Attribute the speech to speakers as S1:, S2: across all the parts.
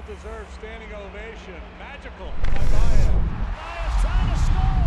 S1: well-deserved standing ovation. Magical by Baez. Baez trying to score!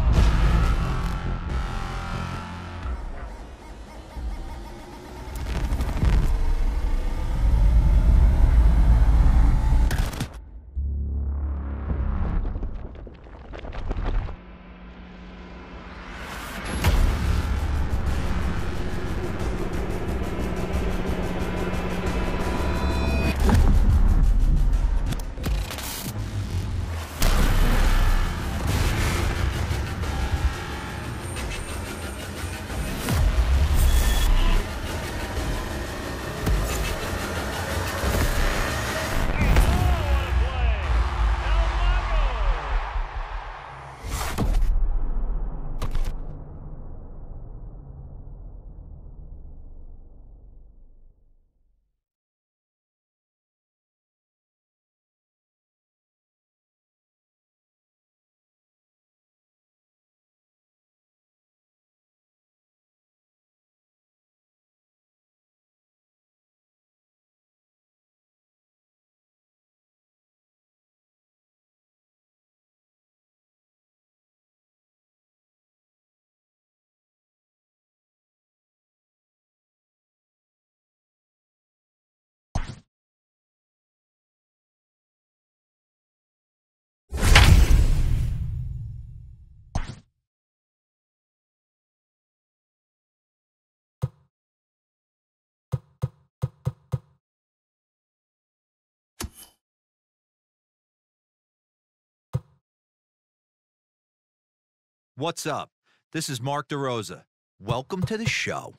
S2: What's up? This is Mark DeRosa. Welcome to the show.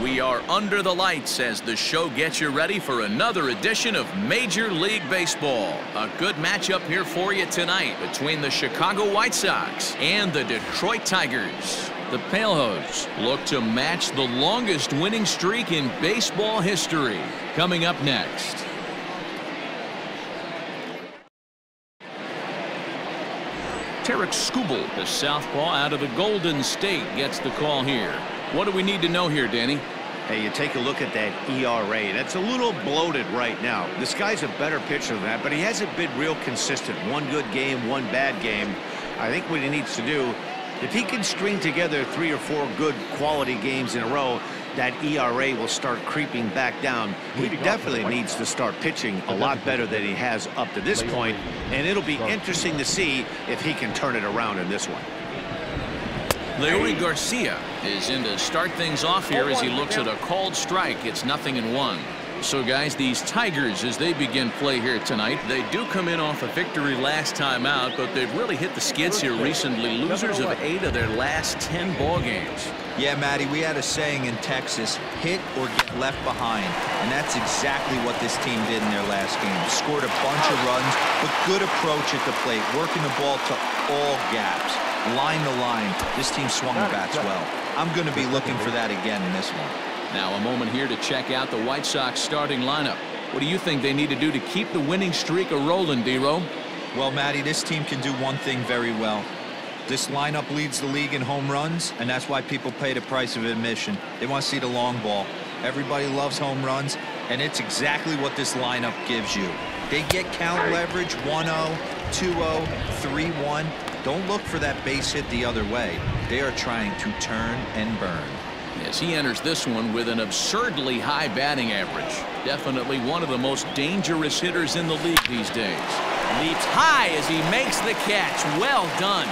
S3: We are under the lights as the show gets you ready for another edition of Major League Baseball. A good matchup here for you tonight between the Chicago White Sox and the Detroit Tigers. The Palehose look to match the longest winning streak in baseball history. Coming up next. Tarek Skubal, the southpaw out of the Golden State, gets the call here. What do we need to know here, Danny?
S4: Hey, you take a look at that ERA. That's a little bloated right now. This guy's a better pitcher than that, but he hasn't been real consistent. One good game, one bad game. I think what he needs to do, if he can string together 3 or 4 good quality games in a row, that ERA will start creeping back down. He definitely needs to start pitching a lot better than he has up to this point, and it'll be interesting to see if he can turn it around in this one.
S3: Leury Garcia is in to start things off here as he looks at a called strike. It's 0-1. So, guys, these Tigers, as they begin play here tonight, they do come in off a victory last time out, but they've really hit the skids here recently. Losers of 8 of their last 10 ball games.
S2: Yeah, Matty, we had a saying in Texas, hit or get left behind. And that's exactly what this team did in their last game. Scored a bunch of runs, but good approach at the plate, working the ball to all gaps. Line to line, this team swung the bats well. I'm going to be looking for that again in this one.
S3: Now a moment here to check out the White Sox starting lineup. What do you think they need to do to keep the winning streak a-rolling, D-Row?
S2: Well, Matty, this team can do one thing very well. This lineup leads the league in home runs, and that's why people pay the price of admission. They want to see the long ball. Everybody loves home runs, and it's exactly what this lineup gives you. They get count leverage 1-0, 2-0, 3-1. Don't look for that base hit the other way. They are trying to turn and burn.
S3: As he enters this one with an absurdly high batting average. Definitely one of the most dangerous hitters in the league these days. Leaps high as he makes the catch. Well done.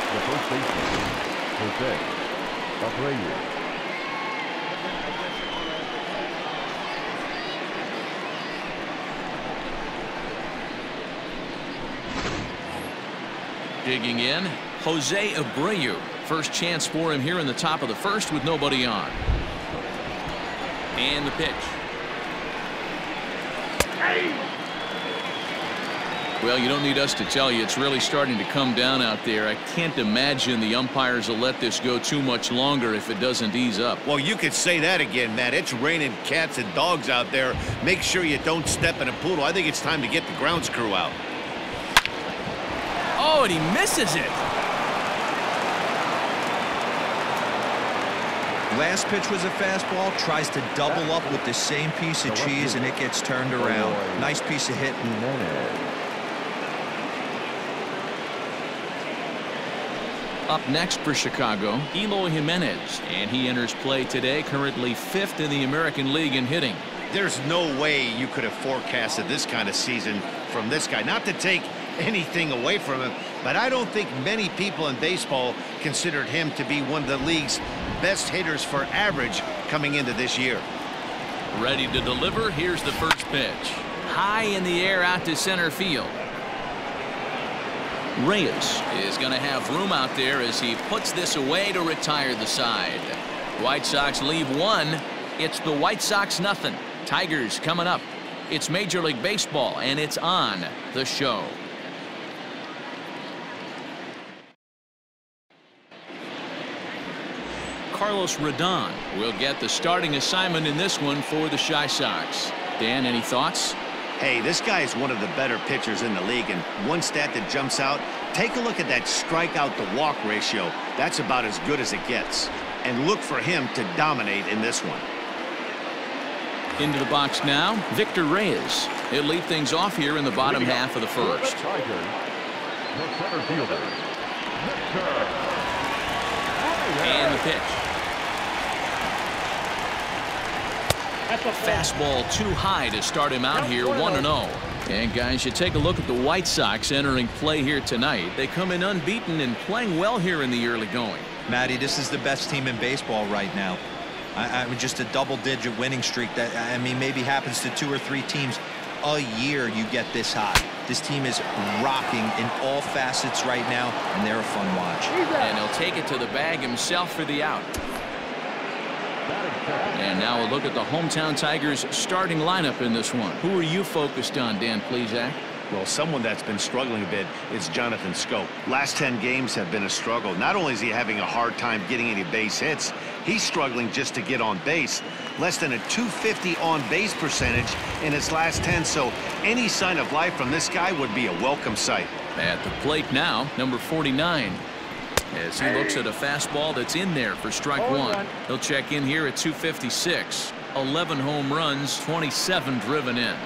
S5: The first baseman, Jose Abreu.
S3: Digging in, Jose Abreu. First chance for him here in the top of the first with nobody on. And the pitch. Well, you don't need us to tell you, it's really starting to come down out there. I can't imagine the umpires will let this go too much longer if it doesn't ease up.
S4: Well, you could say that again, Matt. It's raining cats and dogs out there. Make sure you don't step in a poodle. I think it's time to get the grounds crew out.
S3: Oh, and he misses it.
S2: Last pitch was a fastball, tries to double up with the same piece of cheese, and it gets turned around. Nice piece of hitting.
S3: Up next for Chicago, Eloy Jimenez, and he enters play today, currently 5th in the American League in hitting.
S4: There's no way you could have forecasted this kind of season from this guy. Not to take anything away from him, but I don't think many people in baseball considered him to be one of the league's best hitters for average coming into this year.
S3: Ready to deliver. Here's the first pitch. High in the air out to center field. Reyes is going to have room out there as he puts this away to retire the side. White Sox leave 1. It's the White Sox 0. Tigers coming up. It's Major League Baseball, and it's on the show. Carlos Rodon will get the starting assignment in this one for the Chi Sox. Dan, any thoughts?
S4: Hey, this guy is one of the better pitchers in the league, and one stat that jumps out, take a look at that strikeout to walk ratio. That's about as good as it gets. And look for him to dominate in this one.
S3: Into the box now, Victor Reyes. He'll lead things off here in the bottom half of the first. And the pitch. Fastball too high to start him out here, 1-0. And guys, you take a look at the White Sox entering play here tonight. They come in unbeaten and playing well here in the early going.
S2: Matty, this is the best team in baseball right now. I mean, just a double-digit winning streak that, I mean, maybe happens to 2 or 3 teams a year. You get this high. This team is rocking in all facets right now, and they're a fun watch.
S3: And he'll take it to the bag himself for the out. And now a look at the hometown Tigers starting lineup in this one. Who are you focused on, Dan Plesac?
S4: Well, someone that's been struggling a bit is Jonathan Scope. Last 10 games have been a struggle. Not only is he having a hard time getting any base hits, he's struggling just to get on base. Less than a .250 on base percentage in his last 10, so any sign of life from this guy would be a welcome sight.
S3: At the plate now, number 49. As he looks at a fastball that's in there for strike one. He'll check in here at 256. 11 home runs, 27 driven in.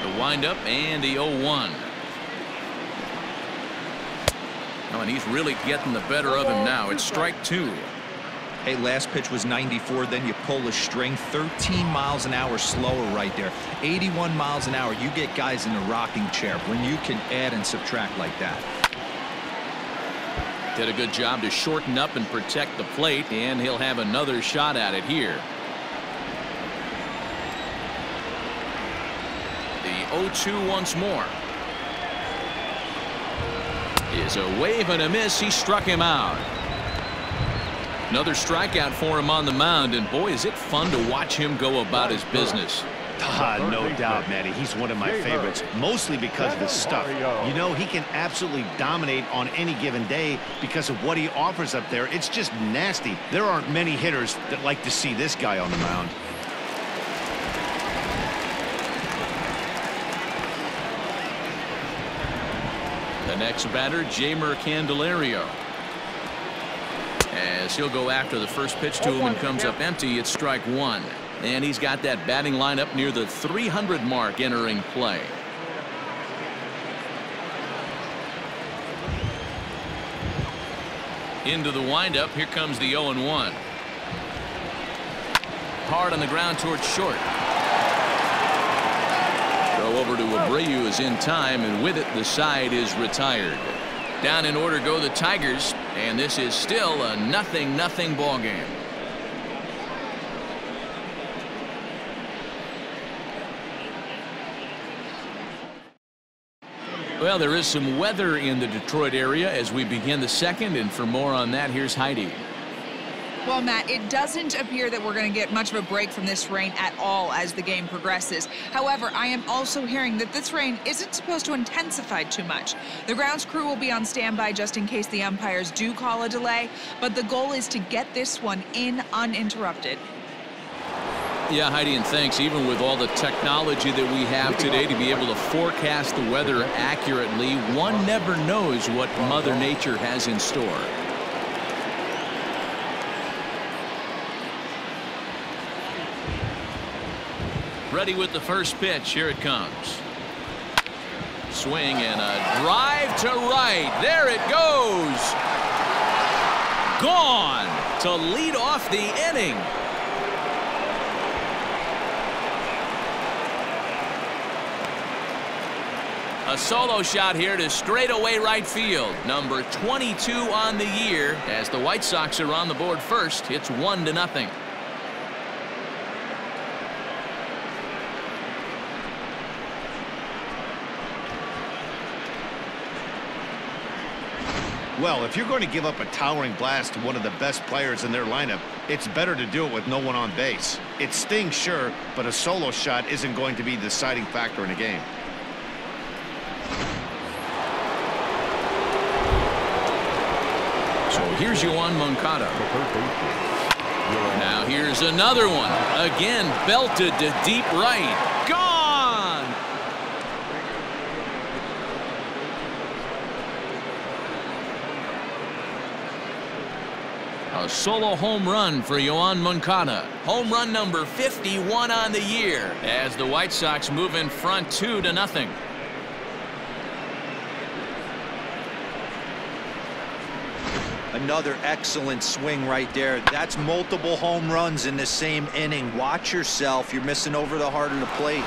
S3: The windup and the 0-1. Oh, and he's really getting the better of him now. It's strike two.
S2: Hey, last pitch was 94, then you pull a string. 13 miles an hour slower right there. 81 miles an hour. You get guys in a rocking chair when you can add and subtract like that.
S3: Did a good job to shorten up and protect the plate, and he'll have another shot at it here. The 0-2 once more. Is a wave and a miss. He struck him out. Another strikeout for him on the mound, and boy, is it fun to watch him go about his business.
S4: No doubt, Matty. He's one of my favorites, mostly because of his stuff. You know, he can absolutely dominate on any given day because of what he offers up there. It's just nasty. There aren't many hitters that like to see this guy on the mound.
S3: The next batter, Jeimer Candelario. As he'll go after the first pitch to him and comes up empty, it's strike one. And he's got that batting lineup near the 300 mark entering play. Into the windup. Here comes the 0-1. Hard on the ground towards short. Throw over to Abreu is in time, and with it the side is retired. Down in order go the Tigers, and this is still a 0-0 ball game. Well, there is some weather in the Detroit area as we begin the second, and for more on that, here's Heidi.
S6: Well, Matt, it doesn't appear that we're going to get much of a break from this rain at all as the game progresses. However, I am also hearing that this rain isn't supposed to intensify too much. The grounds crew will be on standby just in case the umpires do call a delay, but the goal is to get this one in uninterrupted.
S3: Yeah, Heidi, and thanks. Even with all the technology that we have today to be able to forecast the weather accurately, one never knows what Mother Nature has in store. Ready with the first pitch. Here it comes. Swing and a drive to right. There it goes. Gone to lead off the inning. A solo shot here to straightaway right field. Number 22 on the year. As the White Sox are on the board first, it's 1-0.
S4: Well, if you're going to give up a towering blast to one of the best players in their lineup, it's better to do it with no one on base. It stings, sure, but a solo shot isn't going to be the deciding factor in a game.
S3: So here's Yoan Moncada. Now here's another one. Again, belted to deep right. Gone! A solo home run for Yoan Moncada. Home run number 51 on the year as the White Sox move in front 2-0.
S2: Another excellent swing right there. That's multiple home runs in the same inning. Watch yourself. You're missing over the heart of the plate.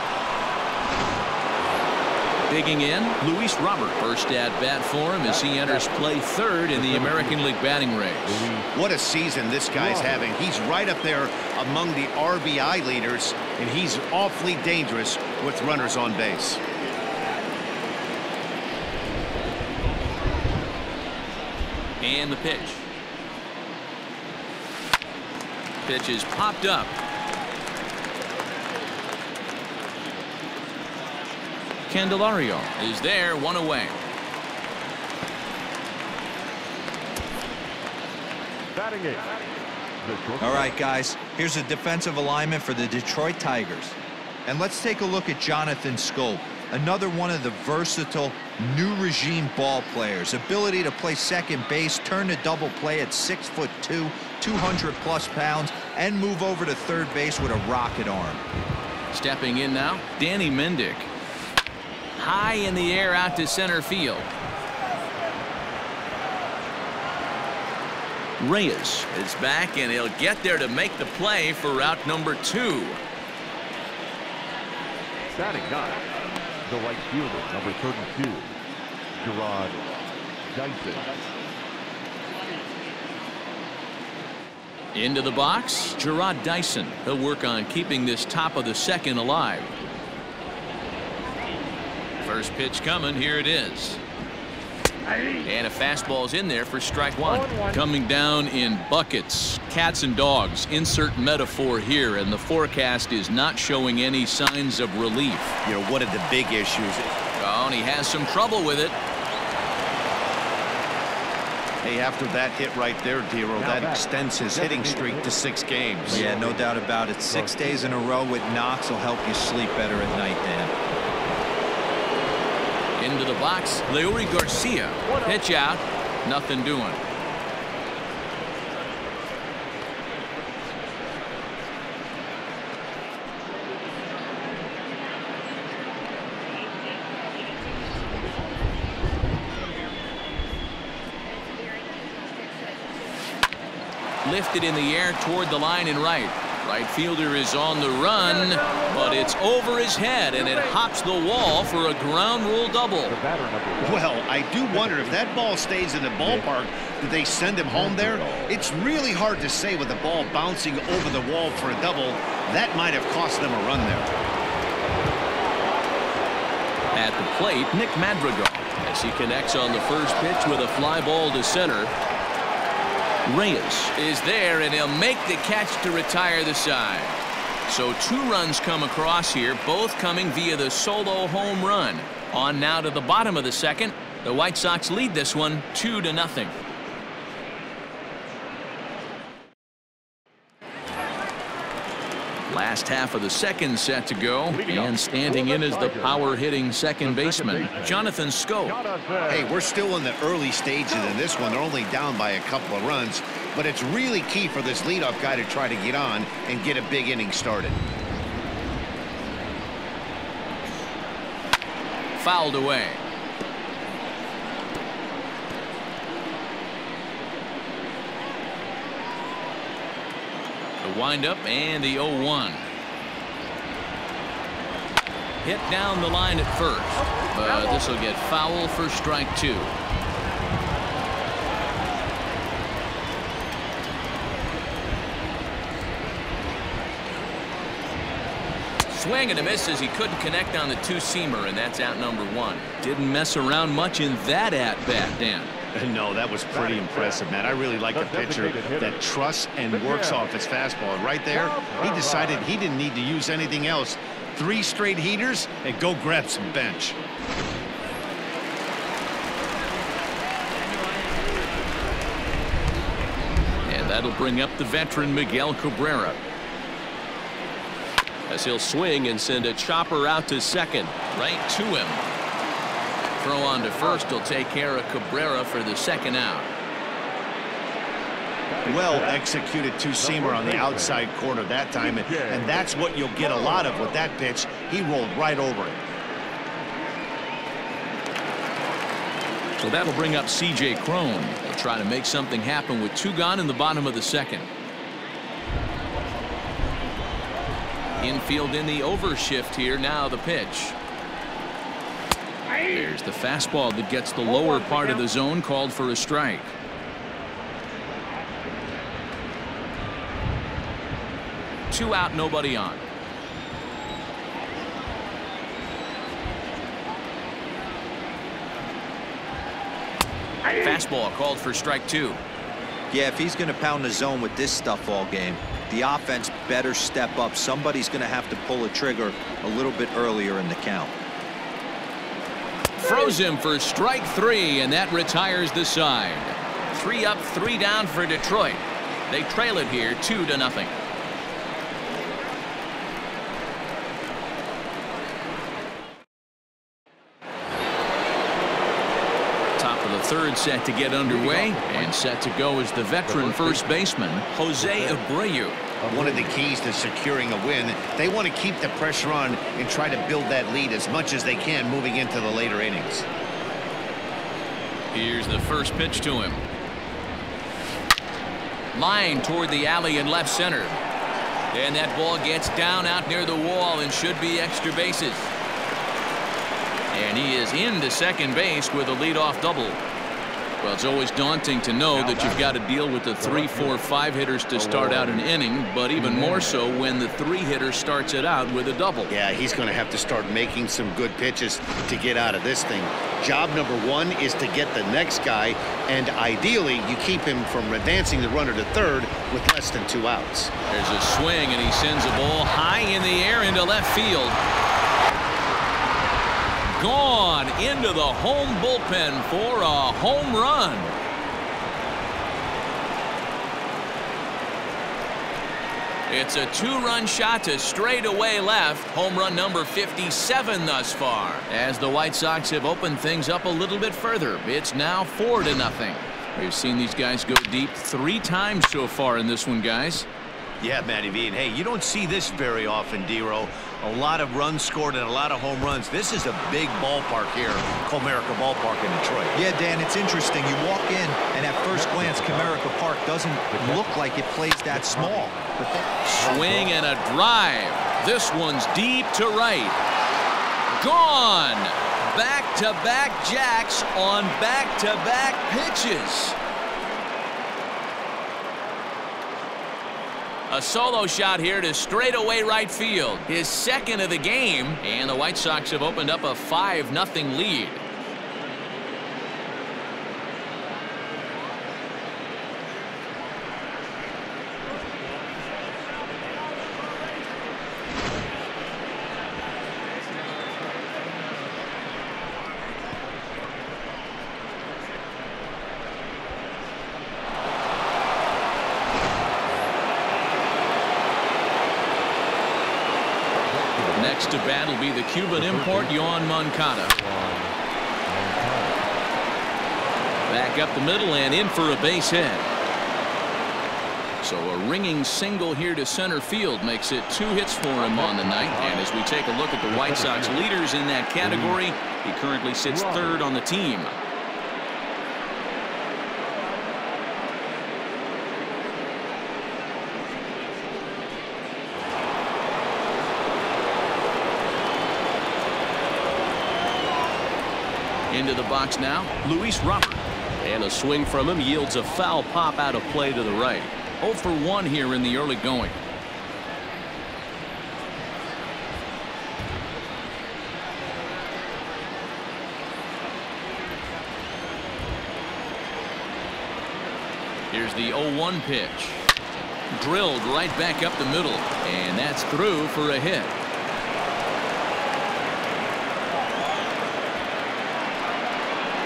S3: Digging in, Luis Robert. First at bat for him as he enters play third in the American League batting race.
S4: What a season this guy's having. He's right up there among the RBI leaders, and he's awfully dangerous with runners on base.
S3: And the pitch. Pitch is popped up. Candelario is there, one away.
S5: Batting eighth.
S2: All right, guys, here's a defensive alignment for the Detroit Tigers. And let's take a look at Jonathan Schoop, another one of the versatile new regime ball players. Ability to play second base, turn to double play at 6'2", 200+ pounds, and move over to third base with a rocket arm.
S3: Stepping in now, Danny Mendick. High in the air out to center field. Reyes is back, and he'll get there to make the play for route number 2.
S5: Batting ninth, the right fielder, number 32, Gerard Dyson.
S3: Into the box, Gerard Dyson. He'll work on keeping this top of the second alive. First pitch coming, here it is. And a fastball's in there for strike one. Coming down in buckets, cats and dogs. Insert metaphor here, and the forecast is not showing any signs of relief.
S4: You know, what are the big issues?
S3: Oh, and he has some trouble with it.
S4: Hey, after that hit right there, Dero, that extends his hitting streak to 6 games.
S2: Yeah, no doubt about it. 6 days in a row with knocks will help you sleep better at night, Dan.
S3: Into the box, Leury Garcia. Pitch out, nothing doing. Lifted in the air toward the line and right. Right fielder is on the run, but it's over his head, and it hops the wall for a ground rule double.
S4: Well, I do wonder if that ball stays in the ballpark, do they send him home there? It's really hard to say with the ball bouncing over the wall for a double. That might have cost them a run there.
S3: At the plate, Nick Madrigal, as he connects on the first pitch with a fly ball to center. Reyes is there, and he'll make the catch to retire the side. So 2 runs come across here, both coming via the solo home run. On now to the bottom of the second. The White Sox lead this one 2-0. Last half of the second set to go, and standing in is the power-hitting second baseman, Jonathan Schoop.
S4: Hey, we're still in the early stages in this one. They're only down by a couple of runs, but it's really key for this leadoff guy to try to get on and get a big inning started.
S3: Fouled away. The windup and the 0-1. Hit down the line at first, but this will get foul for strike 2. Swing and a miss as he couldn't connect on the 2-seamer, and that's out number 1. Didn't mess around much in that at-bat, Dan.
S4: No, that was pretty impressive, man. I really like a pitcher that trusts and works off his fastball. Right there, he decided he didn't need to use anything else. 3 straight heaters and go grab some bench.
S3: And that'll bring up the veteran Miguel Cabrera, as he'll swing and send a chopper out to second, right to him. Throw on to first will take care of Cabrera for the second out.
S4: Well executed 2-seamer on the outside corner that time, and that's what you'll get a lot of with that pitch. He rolled right over it.
S3: So that'll bring up C.J. Cron. He'll try to make something happen with 2 gone in the bottom of the second. Infield in the overshift here. Now the pitch. There's the fastball that gets the lower part of the zone, called for a strike. Two out, nobody on. Fastball called for strike 2.
S2: Yeah, if he's going to pound the zone with this stuff all game, the offense better step up. Somebody's going to have to pull a trigger a little bit earlier in the count.
S3: Throws him for strike 3, and that retires the side. 3 up, 3 down for Detroit. They trail it here 2-0. Top of the third set to get underway, and set to go is the veteran first baseman, Jose Abreu.
S4: One of the keys to securing a win, they want to keep the pressure on and try to build that lead as much as they can moving into the later innings.
S3: Here's the first pitch to him. Line toward the alley in left center. And that ball gets down out near the wall and should be extra bases. And he is into second base with a leadoff double. Well, it's always daunting to know that you've got to deal with the 3, 4, 5 hitters to start out an inning, but even more so when the 3 hitter starts it out with a double.
S4: Yeah, he's going to have to start making some good pitches to get out of this thing. Job number 1 is to get the next guy, and ideally you keep him from advancing the runner to third with less than 2 outs.
S3: There's a swing, and he sends a ball high in the air into left field. Gone into the home bullpen for a home run. It's a 2-run shot to straightaway left. Home run number 57 thus far. As the White Sox have opened things up a little bit further, it's now 4-0. We've seen these guys go deep 3 times so far in this one, guys.
S4: Yeah, Matty V. And hey, you don't see this very often, D-Row. A lot of runs scored and a lot of home runs. This is a big ballpark here, Comerica Ballpark in Detroit.
S2: Yeah, Dan, it's interesting. You walk in, and at first glance, Comerica Park doesn't look like it plays that small. But
S3: swing and a drive. This one's deep to right. Gone. Back-to-back jacks on back-to-back pitches. A solo shot here to straightaway right field. His second of the game, and the White Sox have opened up a 5-0 lead. Next to bat will be the Cuban import, Yoan Moncada. Back up the middle and in for a base hit. So a ringing single here to center field makes it 2 hits for him on the night. And as we take a look at the White Sox leaders in that category, he currently sits 3rd on the team. Into the box now, Luis Robert. And a swing from him yields a foul pop out of play to the right. 0 for 1 here in the early going. Here's the 0-1 pitch. Drilled right back up the middle, and that's through for a hit.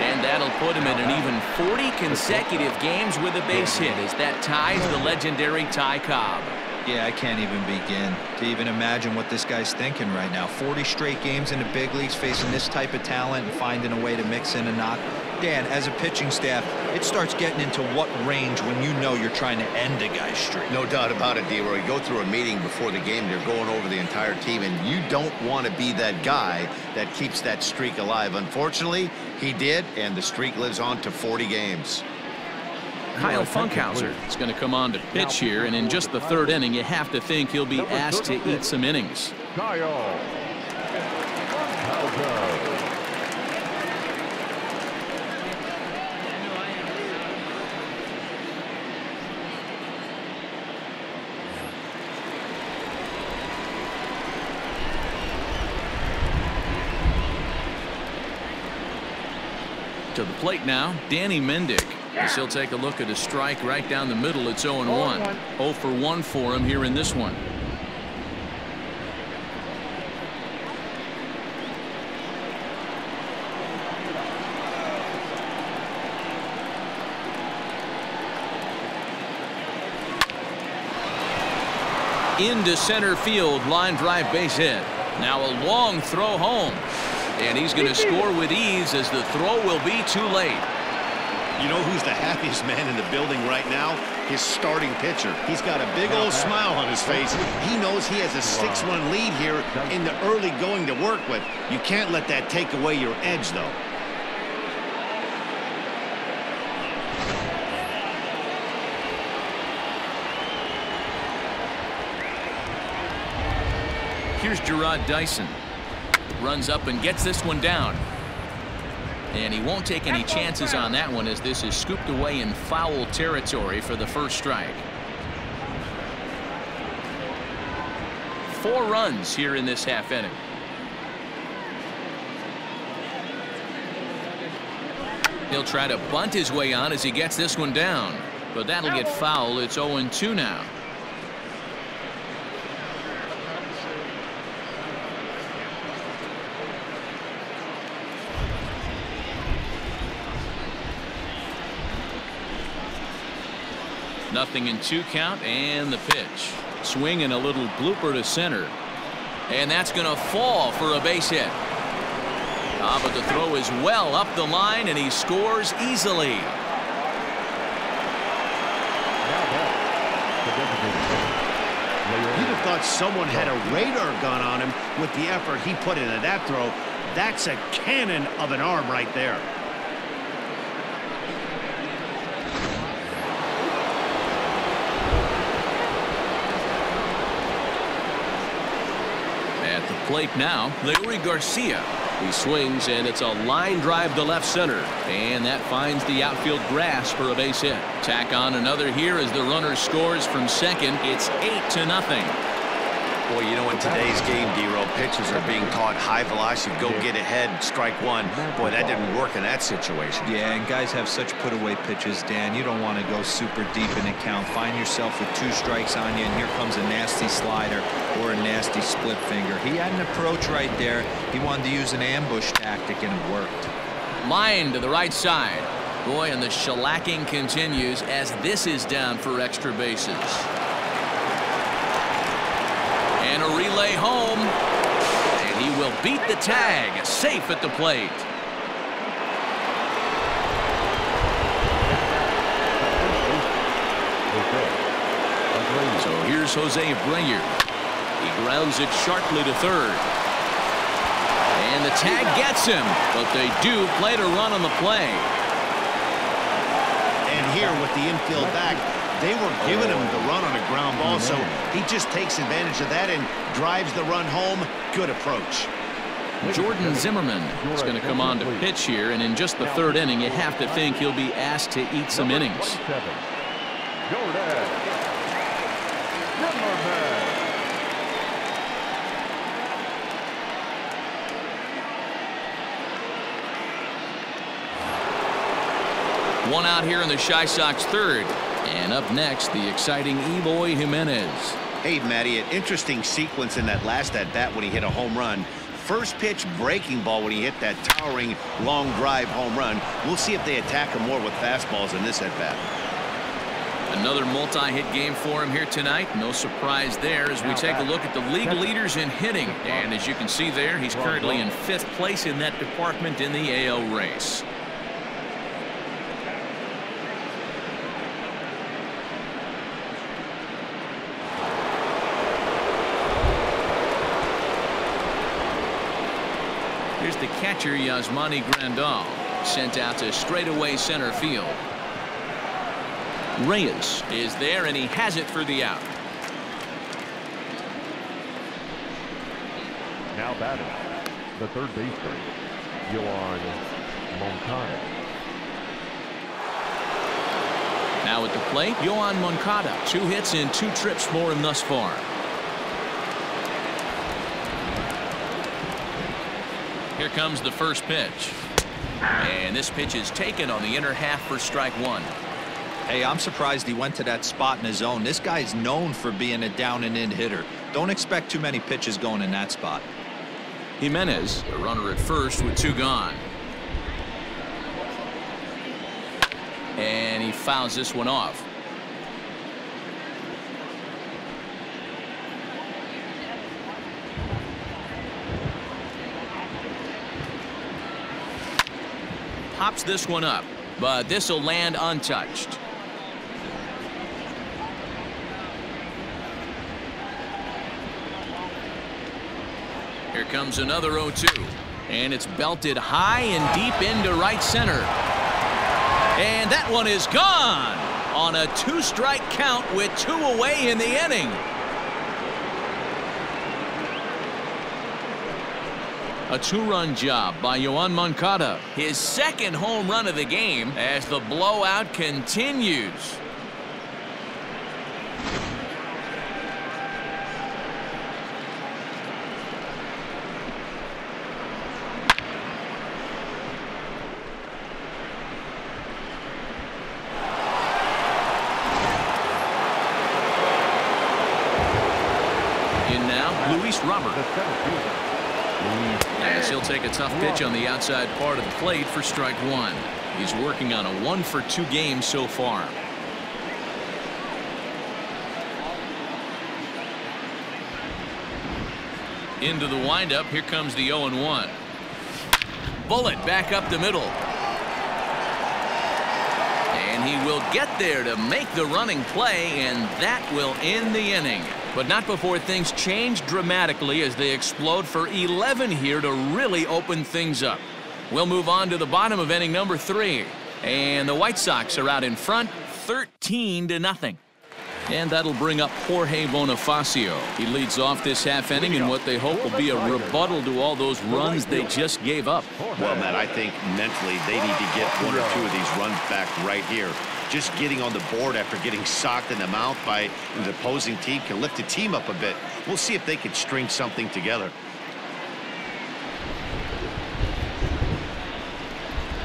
S3: And that'll put him in an even 40 consecutive games with a base hit as that ties the legendary Ty Cobb.
S2: Yeah, I can't even begin to even imagine what this guy's thinking right now. 40 straight games in the big leagues facing this type of talent and finding a way to mix in a knock. Dan, as a pitching staff, it starts getting into what range when you know you're trying to end a guy's streak.
S4: No doubt about it, D-Roy. You go through a meeting before the game, they're going over the entire team, and you don't want to be that guy that keeps that streak alive. Unfortunately, he did, and the streak lives on to 40 games.
S3: Kyle Funkhauser is going to come on to pitch here, and in just the 3rd inning, you have to think he'll be asked to eat some innings.
S5: Kyle Funkhauser.
S3: To the plate now, Danny Mendick. As he'll take a look at a strike right down the middle. It's 0-1. 0 for 1 for him here in this one. Into center field, line drive base hit. Now a long throw home. And he's going to score with ease as the throw will be too late.
S4: You know who's the happiest man in the building right now? His starting pitcher. He's got a big old smile on his face. He knows he has a 6-run lead here in the early going to work with. You can't let that take away your edge, though.
S3: Here's Gerard Dyson. Runs up and gets this one down. And he won't take any chances on that one as this is scooped away in foul territory for the first strike. 4 runs here in this half inning. He'll try to bunt his way on as he gets this one down. But that'll get foul. It's 0-2 now. Nothing in 2 count, and the pitch. Swing and a little blooper to center. And that's going to fall for a base hit. But the throw is well up the line, and he scores easily.
S4: You'd have thought someone had a radar gun on him with the effort he put into that throw. That's a cannon of an arm right there.
S3: At the plate now, Leury Garcia. He swings, and it's a line drive to left center. And that finds the outfield grass for a base hit. Tack on another here as the runner scores from second. It's 8-0.
S4: Boy, you know, in today's game, D-Row, pitches are being taught high velocity, go get ahead, strike one. Boy, that didn't work in that situation.
S2: Yeah, and guys have such put-away pitches, Dan. You don't want to go super deep in the count. Find yourself with 2 strikes on you, and here comes a nasty slider or a nasty split finger. He had an approach right there. He wanted to use an ambush tactic, and it worked.
S3: Line to the right side. Boy, and the shellacking continues as this is down for extra bases. And a relay home. And he will beat the tag. Safe at the plate. So here's Jose Abreu. He grounds it sharply to third. And the tag gets him. But they do play to run on the play.
S4: And here with the infield back, they were giving him the run on a ground ball, so he just takes advantage of that and drives the run home. Good approach.
S3: Jordan Zimmerman is going to come on to pitch here, and in just the 3rd inning, you have to think he'll be asked to eat some innings. One out here in the Chi Sox 3rd. And up next, the exciting Eloy Jimenez.
S4: Hey, Matty, an interesting sequence in that last at-bat when he hit a home run. First pitch breaking ball when he hit that towering long drive home run. We'll see if they attack him more with fastballs in this at-bat.
S3: Another multi-hit game for him here tonight. No surprise there as we take a look at the league leaders in hitting. And as you can see there, he's currently in 5th place in that department in the AL race. Here's the catcher, Yasmani Grandal, sent out to straightaway center field. Reyes is there, and he has it for the out.
S5: Now batting, the 3rd baseman, Yoan Moncada.
S3: Now at the plate, Yoan Moncada. 2 hits and 2 trips for him thus far. Here comes the first pitch. And this pitch is taken on the inner half for strike one.
S2: Hey, I'm surprised he went to that spot in his zone. This guy's known for being a down and in hitter. Don't expect too many pitches going in that spot.
S3: Jimenez, the runner at first with 2 gone. And he fouls this one off. Pops this one up, but this will land untouched. Here comes another 0-2, and it's belted high and deep into right center. And that one is gone on a 2-strike count with 2 away in the inning. A 2-run job by Yoán Moncada, his 2nd home run of the game as the blowout continues. Robert. As he'll take a tough pitch on the outside part of the plate for strike one. He's working on a 1-for-2 game so far. Into the windup. Here comes the 0-1. Bullet back up the middle. And he will get there to make the running play, and that will end the inning. But not before things change dramatically as they explode for 11 here to really open things up. We'll move on to the bottom of inning number 3. And the White Sox are out in front 13-0. And that'll bring up Jorge Bonifacio. He leads off this half inning in what they hope will be a rebuttal to all those runs they just gave up.
S4: Well, Matt, I think mentally they need to get 1 or 2 of these runs back right here. Just getting on the board after getting socked in the mouth by the opposing team can lift the team up a bit. We'll see if they can string something together.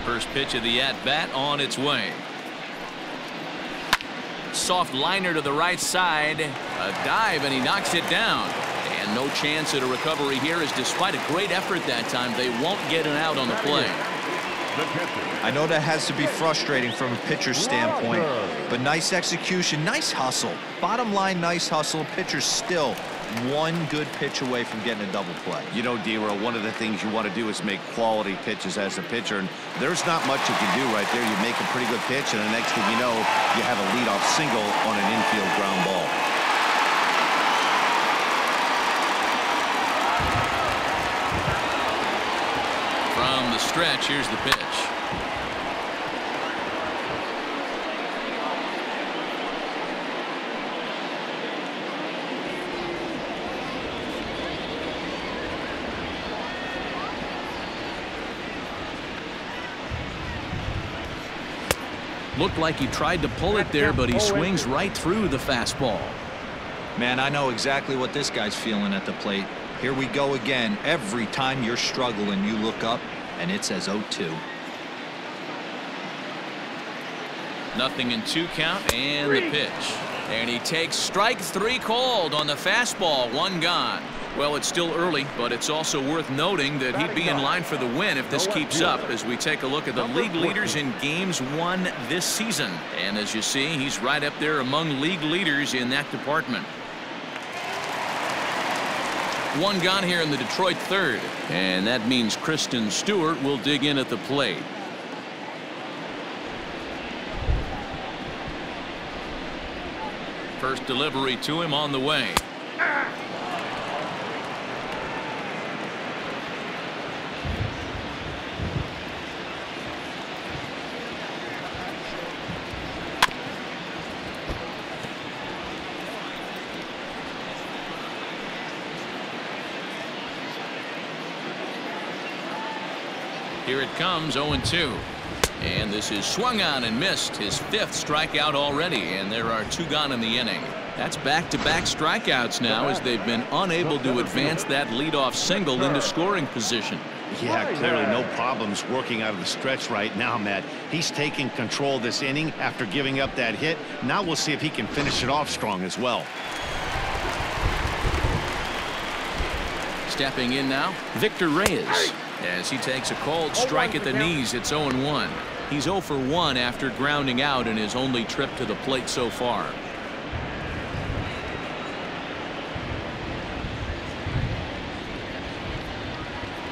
S3: First pitch of the at-bat on its way. Soft liner to the right side. A dive, and he knocks it down. And no chance at a recovery here, as despite a great effort that time, they won't get an out on the play.
S2: I know that has to be frustrating from a pitcher's standpoint, but nice execution, nice hustle. Bottom line, nice hustle. Pitcher's still 1 good pitch away from getting a double play.
S4: You know, D-Roll, one of the things you want to do is make quality pitches as a pitcher, and there's not much you can do right there. You make a pretty good pitch, and the next thing you know, you have a leadoff single on an infield ground ball.
S3: From the stretch, here's the pitch. Looked like he tried to pull it there, but he swings right through the fastball.
S2: Man, I know exactly what this guy's feeling at the plate. Here we go again. Every time you're struggling, you look up, and it says 0-2.
S3: Nothing in 2 count, and the pitch. And he takes strike 3 called on the fastball. 1 gone. Well, it's still early, but it's also worth noting that he'd be in line for the win if this keeps up as we take a look at the league leaders in games won this season. And as you see, he's right up there among league leaders in that department. 1 gone here in the Detroit 3rd, and that means Kristen Stewart will dig in at the plate. First delivery to him on the way. Here it comes, 0-2. And this is swung on and missed, his 5th strikeout already, and there are 2 gone in the inning. That's back-to-back strikeouts now as they've been unable to advance that leadoff single into scoring position.
S4: Yeah, clearly no problems working out of the stretch right now, Matt. He's taking control of this inning after giving up that hit. Now we'll see if he can finish it off strong as well.
S3: Stepping in now, Victor Reyes. As he takes a cold strike at the knees, it's 0-1. He's 0 for 1 after grounding out in his only trip to the plate so far.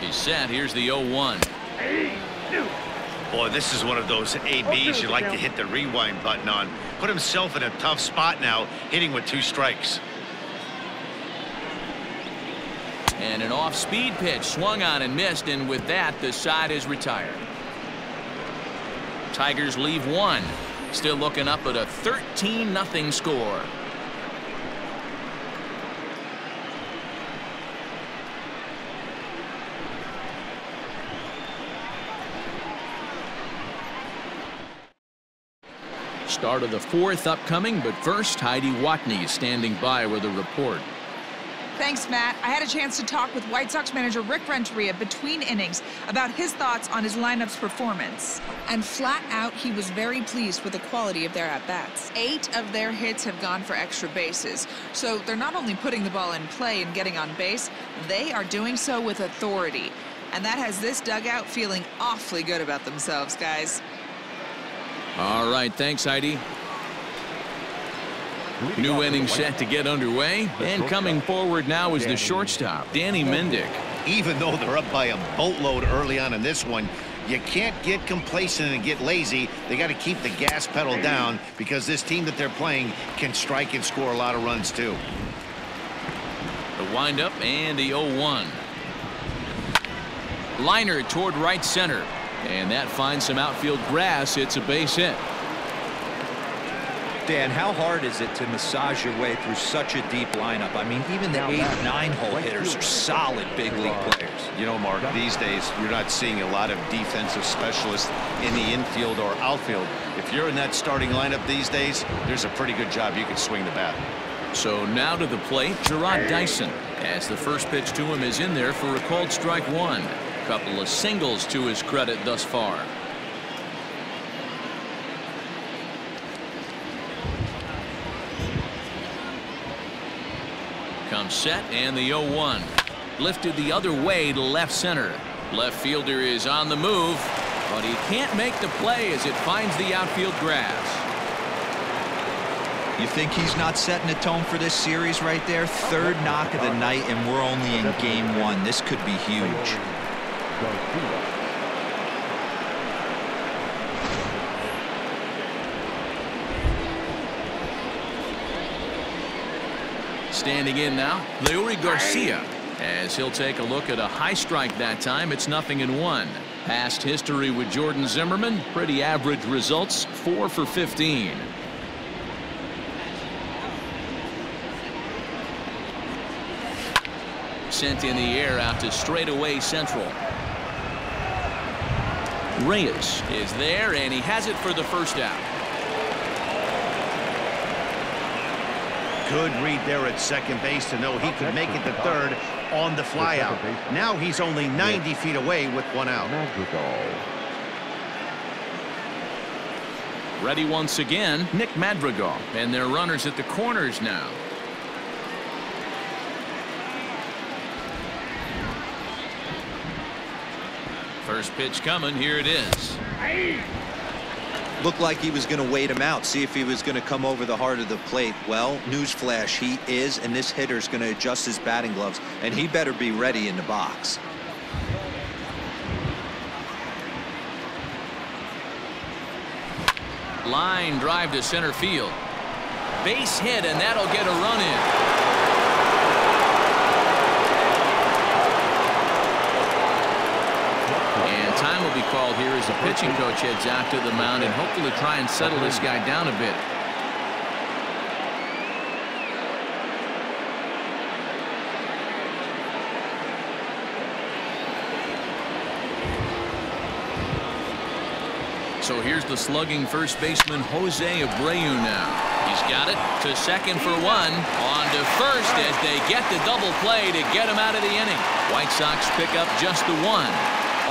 S3: He's set. Here's the 0-1.
S4: Boy, this is one of those ABs you like to hit the rewind button on. Put himself in a tough spot now, hitting with 2 strikes.
S3: And an off-speed pitch swung on and missed, and with that, the side is retired. Tigers leave 1. Still looking up at a 13-0 score. Start of the 4th upcoming, but first, Heidi Watney is standing by with a report.
S6: Thanks, Matt. I had a chance to talk with White Sox manager Rick Renteria between innings about his thoughts on his lineup's performance. And flat out, he was very pleased with the quality of their at-bats. 8 of their hits have gone for extra bases. So they're not only putting the ball in play and getting on base, they are doing so with authority. And that has this dugout feeling awfully good about themselves, guys.
S3: All right, thanks, Heidi. New inning set to get underway, and coming forward now is the shortstop, Danny Mendick.
S4: Even though they're up by a boatload early on in this one, you can't get complacent and get lazy. They got to keep the gas pedal down because this team that they're playing can strike and score a lot of runs too.
S3: The windup and the 0-1. Liner toward right center, and that finds some outfield grass. It's a base hit.
S2: Dan, how hard is it to massage your way through such a deep lineup? I mean, even the 8 and 9 hole hitters are solid big league players.
S4: You know, Mark, these days you're not seeing a lot of defensive specialists in the infield or outfield. If you're in that starting lineup these days, there's a pretty good job you can swing the bat.
S3: So now to the plate, Gerard Dyson, as the first pitch to him is in there for a called strike 1. Couple of singles to his credit thus far. Comes set, and the 0-1. Lifted the other way to left center. Left fielder is on the move, but he can't make the play as it finds the outfield grass.
S2: You think he's not setting a tone for this series right there? 3rd knock of the night, and we're only in game 1. This could be huge.
S3: Standing in now, Leury Garcia, as he'll take a look at a high strike that time. It's 0-1. Past history with Jordan Zimmerman, pretty average results, 4 for 15. Sent in the air out to straightaway central. Reyes is there, and he has it for the first out.
S4: Good read there at second base to know he could make it to 3rd on the flyout. Now he's only 90 feet away with 1 out.
S3: Ready once again, Nick Madrigal, and their runners at the corners now. First pitch coming, here it is.
S2: Looked like he was going to wait him out, see if he was going to come over the heart of the plate. Well, newsflash, he is, and this hitter's going to adjust his batting gloves, and he better be ready in the box.
S3: Line drive to center field. Base hit, and that'll get a run in. And time will be called here as the pitching coach heads out to the mound and hopefully try and settle this guy down a bit. So here's the slugging first baseman Jose Abreu now. He's He's got it to second for one. On to first as they get the double play to get him out of the inning. White Sox pick up just the one.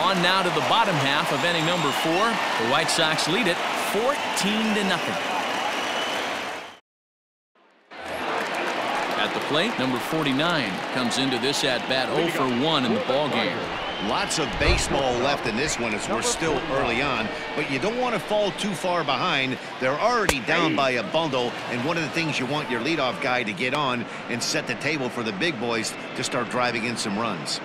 S3: On now to the bottom half of inning number 4. The White Sox lead it 14-0. At the plate, number 49 comes into this at-bat 0 for 1 in the ballgame.
S4: Lots of baseball left in this one as we're still early on, but you don't want to fall too far behind. They're already down by a bundle, and one of the things you want your leadoff guy to get on and set the table for the big boys to start driving in some runs.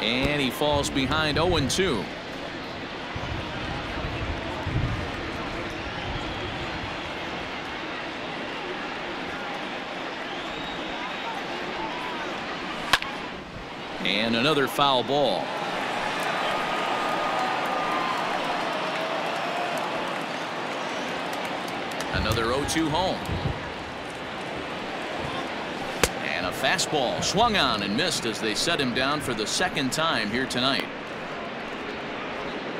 S3: And he falls behind 0-2. And another foul ball. Another 0-2 home. And a fastball swung on and missed as they set him down for the second time here tonight.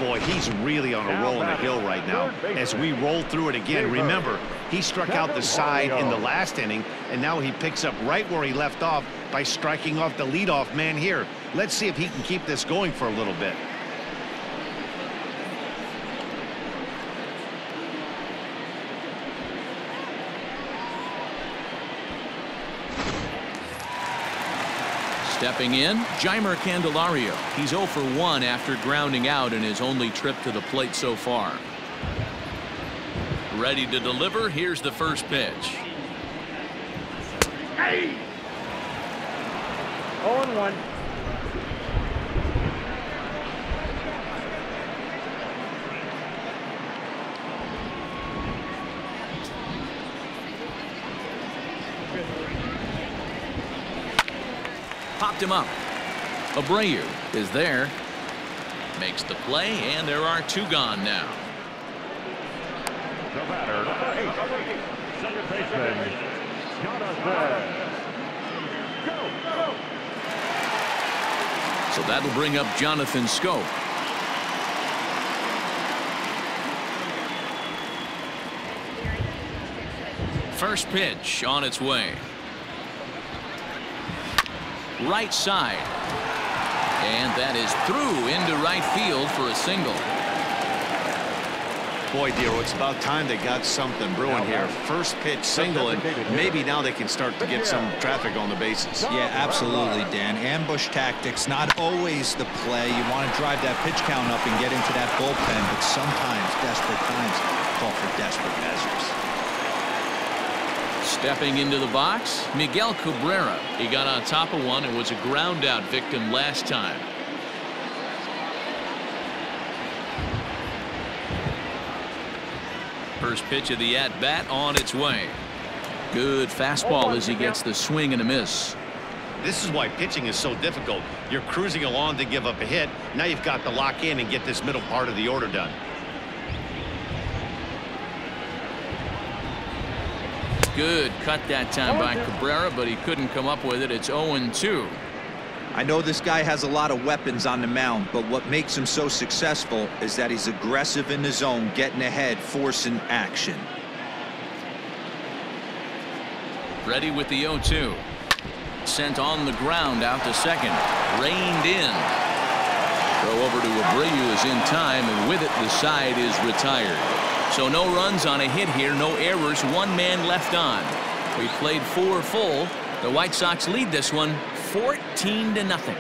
S4: Boy, he's really on a roll in the hill right now. As we roll through it again, remember, he struck out the side in the last inning, and now he picks up right where he left off by striking off the leadoff man here. Let's see if he can keep this going for a little bit.
S3: Stepping in, Jeimer Candelario. He's 0 for 1 after grounding out in his only trip to the plate so far. Ready to deliver. Here's the first pitch.
S1: Hey! 0-1.
S3: Popped him up. Abreu is there. Makes the play, and there are 2 gone now.
S5: The batter, number 8, second baseman, Jonathan. Go.
S3: So that'll bring up Jonathan Scope. First pitch on its way. Right side. And that is through into right field for a single.
S4: Boy, Dero, it's about time they got something brewing here. First pitch single, and maybe now they can start to get some traffic on the bases.
S2: Yeah, absolutely, Dan. Ambush tactics, not always the play. You want to drive that pitch count up and get into that bullpen, but sometimes desperate times call for desperate measures.
S3: Stepping into the box, Miguel Cabrera. He got on top of one and was a ground out victim last time. First pitch of the at-bat on its way. Good fastball as he gets the swing and a miss.
S4: This is why pitching is so difficult. You're cruising along to give up a hit. Now you've got to lock in and get this middle part of the order done.
S3: Good cut that time by Cabrera, but he couldn't come up with it. It's 0-2.
S2: I know this guy has a lot of weapons on the mound, but what makes him so successful is that he's aggressive in the zone, getting ahead, forcing action.
S3: Ready with the 0-2. Sent on the ground out to second. Reined in. Throw over to Abreu is in time, and with it the side is retired. So no runs on a hit here, no errors, 1 man left on. We played 4 full. The White Sox lead this one 14-0.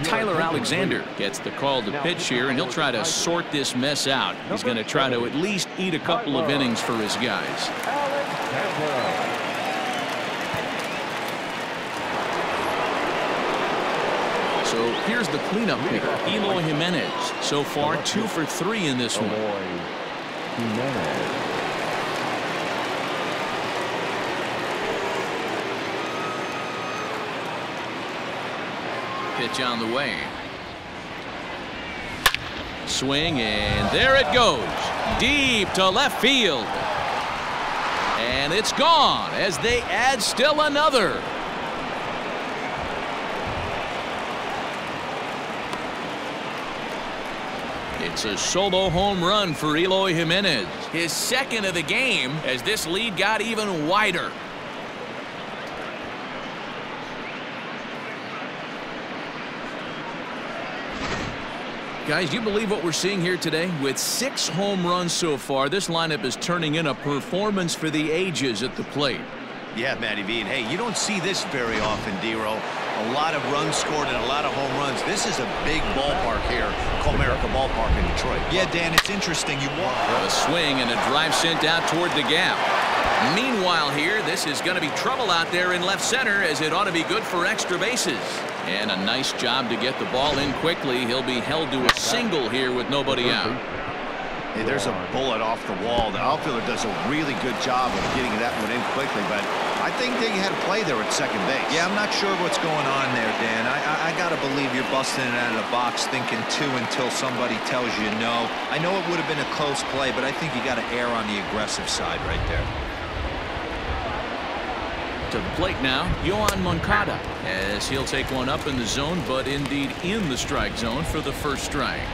S3: Tyler Alexander gets the call to pitch here, and he'll try to sort this mess out. He's going to try to at least eat a couple of innings for his guys. So here's the cleanup hitter, Eloy Jimenez. So far 2 for 3 in this one. Pitch on the way. Swing, and there it goes. Deep to left field. And it's gone as they add still another. It's a solo home run for Eloy Jimenez. His second of the game as this lead got even wider. Guys, do you believe what we're seeing here today? With 6 home runs so far, this lineup is turning in a performance for the ages at the plate.
S4: Yeah, Matty V. And hey, you don't see this very often, D-Row. A lot of runs scored and a lot of home runs. This is a big ballpark here, Comerica Ballpark in Detroit.
S2: Yeah, Dan, it's interesting. You walk.
S3: A swing and a drive sent out toward the gap. Meanwhile here, this is going to be trouble out there in left center, as it ought to be good for extra bases. And a nice job to get the ball in quickly. He'll be held to a single here with nobody out.
S4: Hey, there's a bullet off the wall. The outfielder does a really good job of getting that one in quickly, but I think they had a play there at second base.
S2: Yeah, I'm not sure what's going on there, Dan. I got to believe you're busting it out of the box thinking 2 until somebody tells you no. I know it would have been a close play, but I think you got to err on the aggressive side right there.
S3: To the plate now, Yohan Moncada, as he'll take one up in the zone, but indeed in the strike zone for the first strike.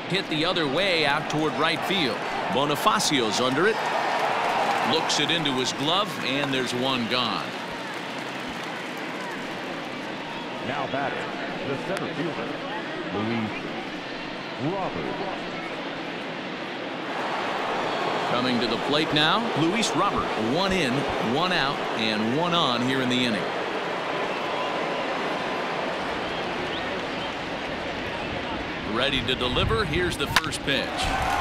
S3: Hit the other way out toward right field. Bonifacio's under it. Looks it into his glove, and there's one gone.
S5: Now batting, the center fielder, Luis Robert.
S3: Coming to the plate now, Luis Robert. 1 in, 1 out, and 1 on here in the inning. Ready to deliver. Here's the first pitch.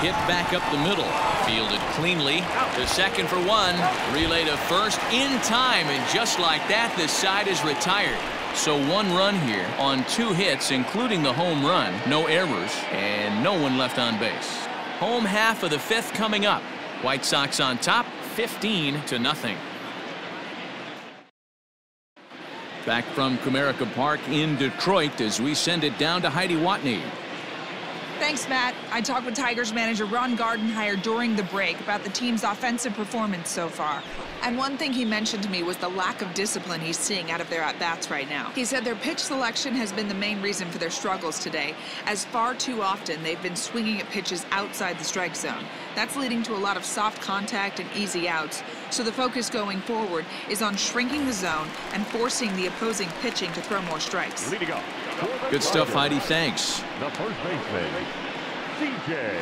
S3: Hit back up the middle. Fielded cleanly. To second for 1. Relay to first in time. And just like that, this side is retired. So 1 run here on 2 hits, including the home run. No errors and no one left on base. Home half of the 5th coming up. White Sox on top, 15-0. Back from Comerica Park in Detroit as we send it down to Heidi Watney.
S6: Thanks, Matt. I talked with Tigers manager Ron Gardenhire during the break about the team's offensive performance so far. And one thing he mentioned to me was the lack of discipline he's seeing out of their at-bats right now. He said their pitch selection has been the main reason for their struggles today, as far too often they've been swinging at pitches outside the strike zone. That's leading to a lot of soft contact and easy outs. So the focus going forward is on shrinking the zone and forcing the opposing pitching to throw more strikes.
S5: Leading up.
S3: Good stuff, Heidi. Thanks.
S5: The first baseman, C.J.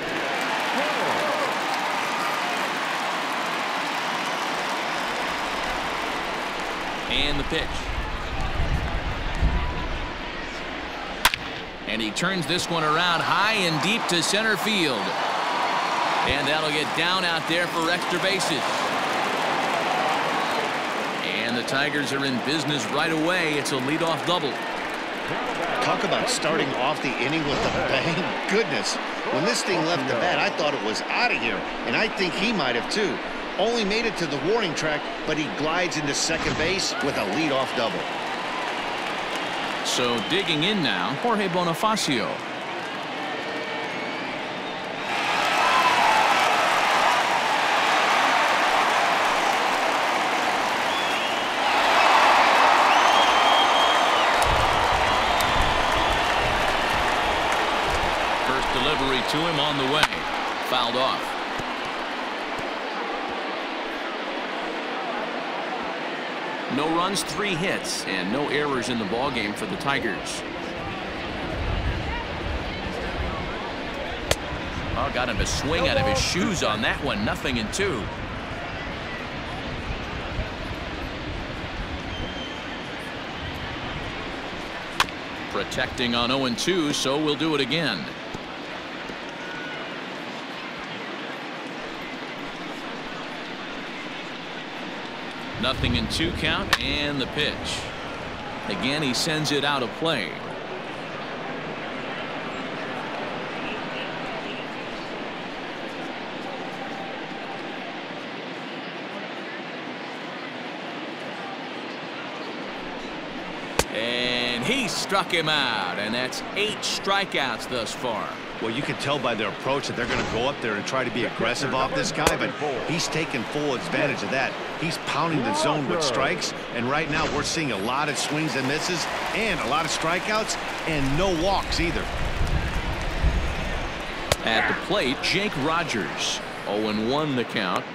S3: And the pitch. And he turns this one around high and deep to center field. And that'll get down out there for extra bases. And the Tigers are in business right away. It's a leadoff double.
S4: Talk about starting off the inning with a bang. Goodness, when this thing left the bat, I thought it was out of here, and I think he might have too. Only made it to the warning track, but he glides into second base with a leadoff double.
S3: So digging in now, Jorge Bonifacio. Delivery to him on the way. Fouled off. No runs, 3 hits, and no errors in the ballgame for the Tigers. Oh, got him a swing out of his shoes on that one. 0-2. Protecting on 0-2, so we'll do it again. 0-2 count, and the pitch. Again, he sends it out of play. And he He struck him out, and that's 8 strikeouts thus far.
S4: Well, you can tell by their approach that they're going to go up there and try to be aggressive off this guy, but he's taking full advantage of that. He's pounding the zone with strikes, and right now we're seeing a lot of swings and misses and a lot of strikeouts and no walks either.
S3: At the plate, Jake Rogers. 0-1 the count.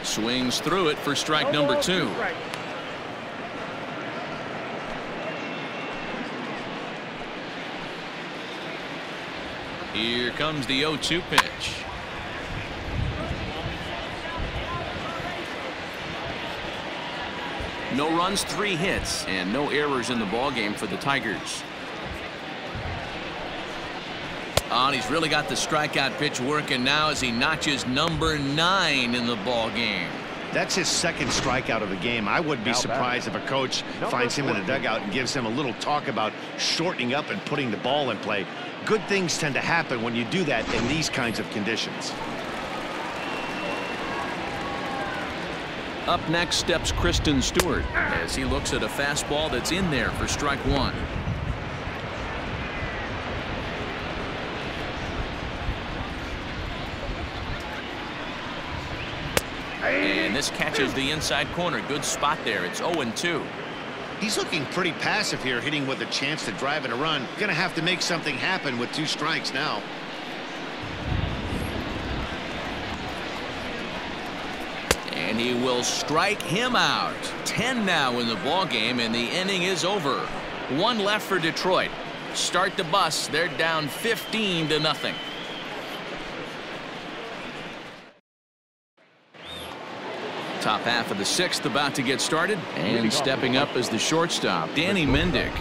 S3: Swings through it for strike number 2. Here comes the 0-2 pitch. No runs, 3 hits, and no errors in the ballgame for the Tigers. Oh, and he's really got the strikeout pitch working now as he notches number 9 in the ball game.
S4: That's his 2nd strikeout of the game. I wouldn't be surprised if a coach finds him in the dugout and gives him a little talk about shortening up and putting the ball in play. Good things tend to happen when you do that in these kinds of conditions.
S3: Up next steps Kristen Stewart as he looks at a fastball that's in there for strike 1. And this catches the inside corner. Good spot there. It's 0-2.
S4: He's looking pretty passive here, hitting with a chance to drive in a run. Gonna have to make something happen with 2 strikes now.
S3: And he will strike him out. 10 now in the ball game, and the inning is over. 1 left for Detroit. Start the bus. They're down 15-0. Top half of the 6th about to get started, and stepping up as the shortstop, Danny Mendick.